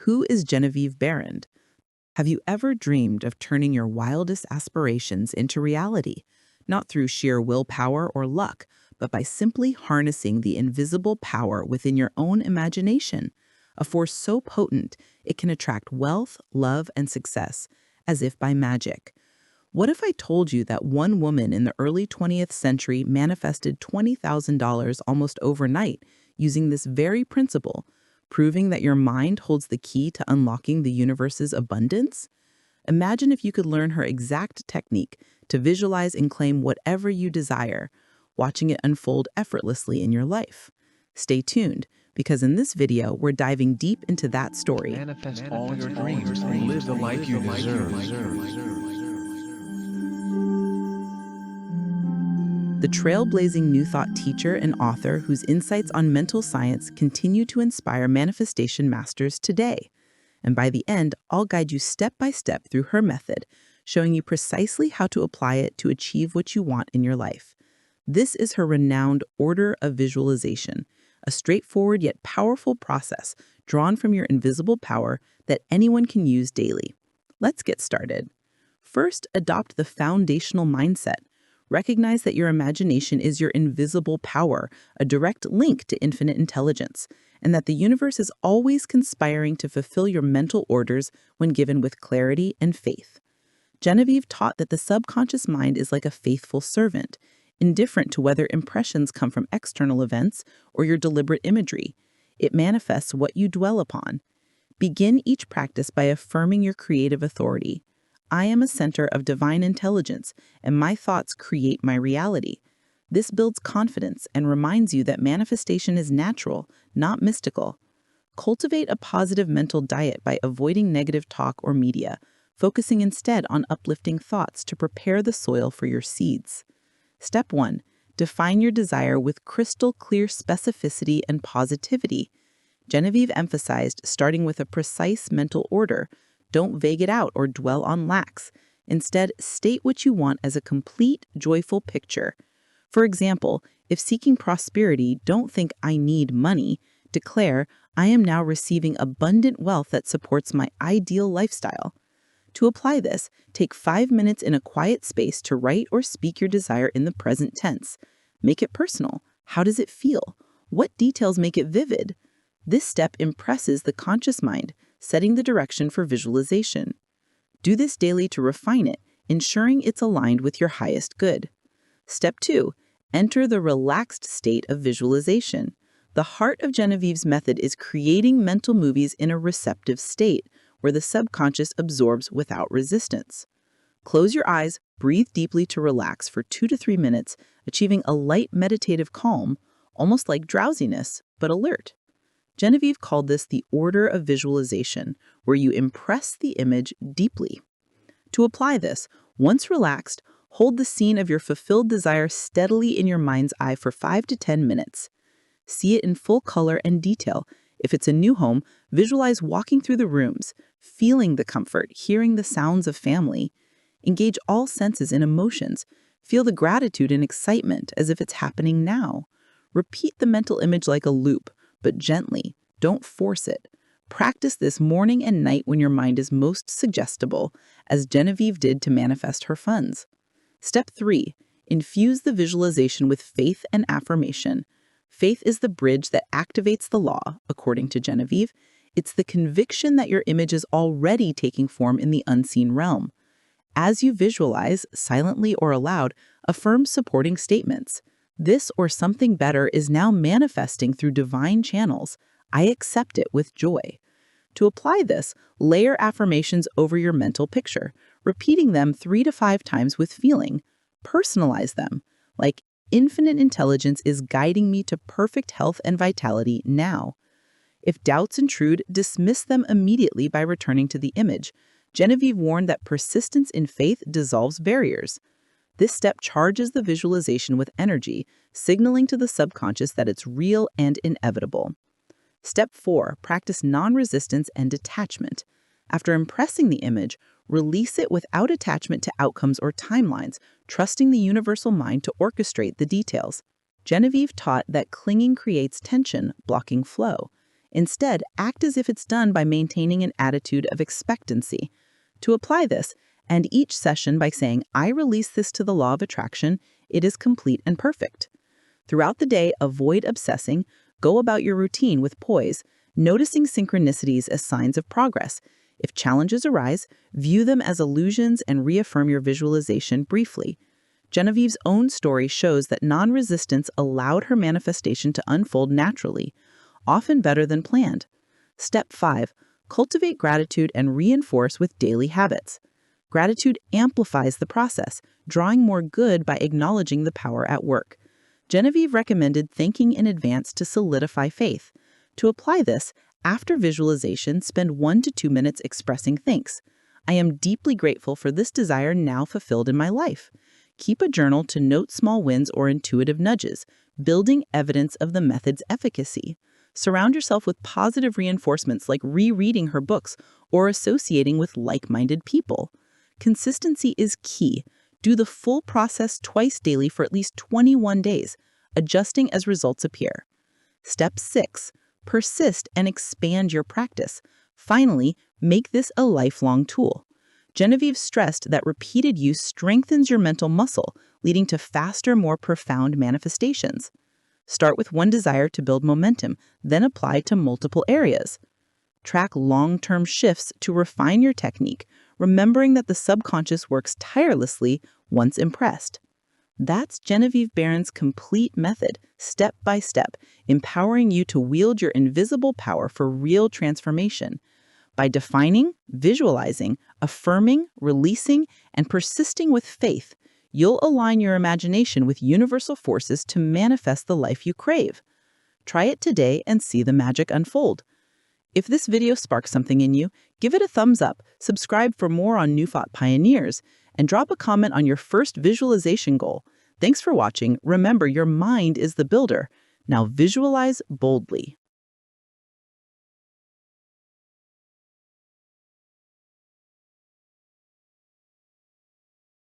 Who is Genevieve Behrend? Have you ever dreamed of turning your wildest aspirations into reality? Not through sheer willpower or luck, but by simply harnessing the invisible power within your own imagination, a force so potent it can attract wealth, love, and success, as if by magic. What if I told you that one woman in the early 20th century manifested $20,000 almost overnight using this very principle, proving that your mind holds the key to unlocking the universe's abundance? Imagine if you could learn her exact technique to visualize and claim whatever you desire, watching it unfold effortlessly in your life. Stay tuned, because in this video, we're diving deep into that story. Manifest all your dreams and live the life you deserve. The trailblazing New Thought teacher and author whose insights on mental science continue to inspire manifestation masters today. And by the end, I'll guide you step by step through her method, showing you precisely how to apply it to achieve what you want in your life. This is her renowned order of visualization, a straightforward yet powerful process drawn from your invisible power that anyone can use daily. Let's get started. First, adopt the foundational mindset. Recognize that your imagination is your invisible power, a direct link to infinite intelligence, and that the universe is always conspiring to fulfill your mental orders when given with clarity and faith. Genevieve taught that the subconscious mind is like a faithful servant, indifferent to whether impressions come from external events or your deliberate imagery. It manifests what you dwell upon. Begin each practice by affirming your creative authority. I am a center of divine intelligence, and my thoughts create my reality. This builds confidence and reminds you that manifestation is natural, not mystical. Cultivate a positive mental diet by avoiding negative talk or media, focusing instead on uplifting thoughts to prepare the soil for your seeds. Step 1. Define your desire with crystal clear specificity and positivity. Genevieve emphasized starting with a precise mental order. Don't vague it out or dwell on lacks. Instead, state what you want as a complete, joyful picture. For example, if seeking prosperity, don't think I need money. Declare, I am now receiving abundant wealth that supports my ideal lifestyle. To apply this, take 5 minutes in a quiet space to write or speak your desire in the present tense. Make it personal. How does it feel? What details make it vivid? This step impresses the conscious mind, setting the direction for visualization. Do this daily to refine it, ensuring it's aligned with your highest good. Step 2. Enter the relaxed state of visualization. The heart of Genevieve's method is creating mental movies in a receptive state, where the subconscious absorbs without resistance. Close your eyes, breathe deeply to relax for 2 to 3 minutes, achieving a light meditative calm, almost like drowsiness, but alert. Genevieve called this the order of visualization, where you impress the image deeply. To apply this, once relaxed, hold the scene of your fulfilled desire steadily in your mind's eye for 5 to 10 minutes. See it in full color and detail. If it's a new home, visualize walking through the rooms, feeling the comfort, hearing the sounds of family. Engage all senses and emotions. Feel the gratitude and excitement as if it's happening now. Repeat the mental image like a loop, but gently. Don't force it. Practice this morning and night when your mind is most suggestible, as Genevieve did to manifest her funds. Step 3. Infuse the visualization with faith and affirmation. Faith is the bridge that activates the law, according to Genevieve. It's the conviction that your image is already taking form in the unseen realm. As you visualize, silently or aloud, affirm supporting statements. This or something better is now manifesting through divine channels. I accept it with joy. To apply this, layer affirmations over your mental picture, repeating them 3 to 5 times with feeling. Personalize them, like infinite intelligence is guiding me to perfect health and vitality now. If doubts intrude, dismiss them immediately by returning to the image. Genevieve warned that persistence in faith dissolves barriers. This step charges the visualization with energy, signaling to the subconscious that it's real and inevitable. Step 4. Practice non-resistance and detachment. After impressing the image, release it without attachment to outcomes or timelines, trusting the universal mind to orchestrate the details. Genevieve taught that clinging creates tension, blocking flow. Instead, act as if it's done by maintaining an attitude of expectancy. To apply this, end each session by saying, "I release this to the law of attraction. It is complete and perfect." Throughout the day, avoid obsessing. Go about your routine with poise, noticing synchronicities as signs of progress. If challenges arise, view them as illusions and reaffirm your visualization briefly. Genevieve's own story shows that non-resistance allowed her manifestation to unfold naturally, often better than planned. Step 5. Cultivate gratitude and reinforce with daily habits. Gratitude amplifies the process, drawing more good by acknowledging the power at work. Genevieve recommended thanking in advance to solidify faith. To apply this, after visualization, spend 1 to 2 minutes expressing thanks. "I am deeply grateful for this desire now fulfilled in my life." Keep a journal to note small wins or intuitive nudges, building evidence of the method's efficacy. Surround yourself with positive reinforcements like rereading her books or associating with like-minded people. Consistency is key. Do the full process twice daily for at least 21 days, adjusting as results appear. Step 6. Persist and expand your practice. Finally, make this a lifelong tool. Genevieve stressed that repeated use strengthens your mental muscle, leading to faster, more profound manifestations. Start with one desire to build momentum, then apply to multiple areas. Track long-term shifts to refine your technique, remembering that the subconscious works tirelessly once impressed. That's Genevieve Behrend's complete method, step by step, empowering you to wield your invisible power for real transformation. By defining, visualizing, affirming, releasing, and persisting with faith, you'll align your imagination with universal forces to manifest the life you crave. Try it today and see the magic unfold. If this video sparks something in you, give it a thumbs up, subscribe for more on New Thought Pioneers, and drop a comment on your first visualization goal. Thanks for watching. Remember, your mind is the builder. Now visualize boldly.